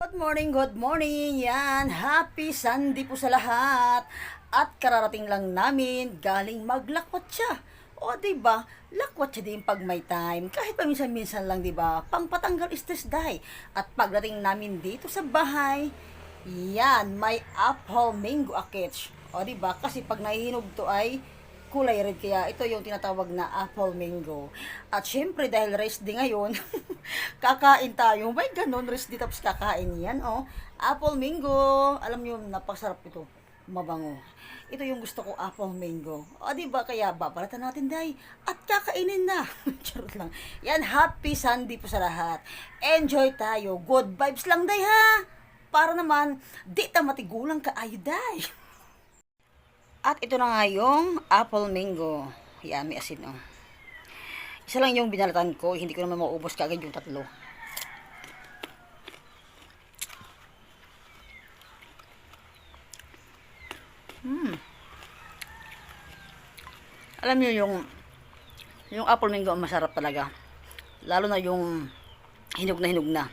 Good morning, yan. Happy Sunday po sa lahat. At kararating lang namin, galing maglakwat siya. O, diba? Lakwat siya din pag may time. Kahit paminsan-minsan lang, diba? Pang patanggal stress dahi. At pagdating namin dito sa bahay, yan, may apple mango akits. O, diba? Kasi pag nahihinog to ay kulay red, kaya ito yung tinatawag na apple mango. At syempre dahil rest day ngayon, kakain tayo. May ganun, rest day tapos kakain yan, oh. Apple mango. Alam niyo, napakasarap ito. Mabango. Ito yung gusto ko, apple mango. O, diba? Kaya babalatan natin, day. At kakainin na. Charot lang. Yan, happy Sunday po sa lahat. Enjoy tayo. Good vibes lang, day, ha? Para naman, di ta matigulang ka ayo, day. At ito na nga yung apple mango. Yan, may asin, oh. Isa lang yung binalatan ko. Hindi ko naman maubos kagad yung tatlo. Alam niyo yung apple mango ang masarap talaga. Lalo na yung hinog na hinog na.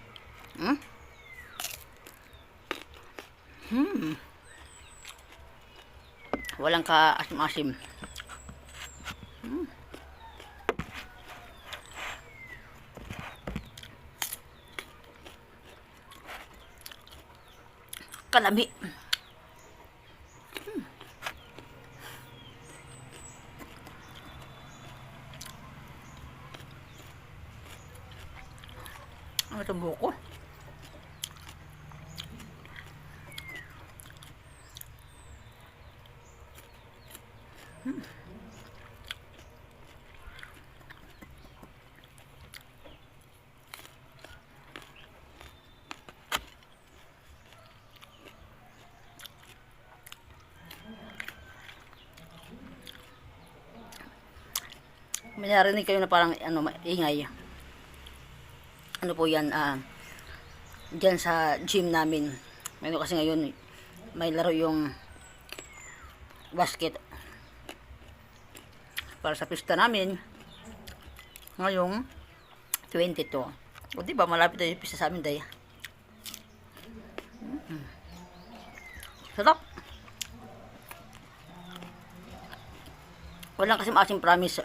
Walang ka-asim-asim. Kalami. Ano ito buko? May narinig kayo na parang ingay. Ano po yan, dyan sa gym namin. Kasi ngayon, may laro yung basket para sa pista namin ngayong 22. O diba, malapit na yung pista sa amin, day. Sarap. Walang kasi maasim, promise.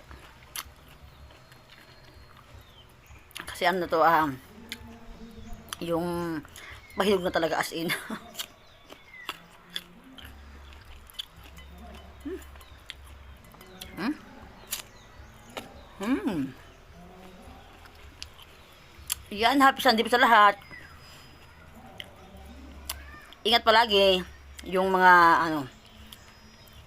Kasi ano to, yung mahinog na talaga as in. Yan, happy Sunday po sa lahat. Ingat palagi yung mga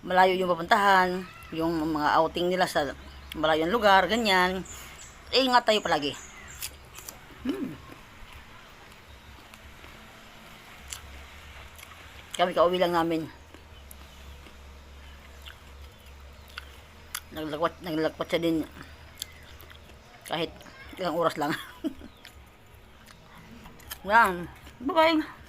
malayo yung papuntahan, yung mga outing nila sa malayong lugar, ganyan. Ingat tayo palagi. Kami kauwi lang namin. Naglakwat siya din kahit ilang oras lang. Yan. Bye-bye.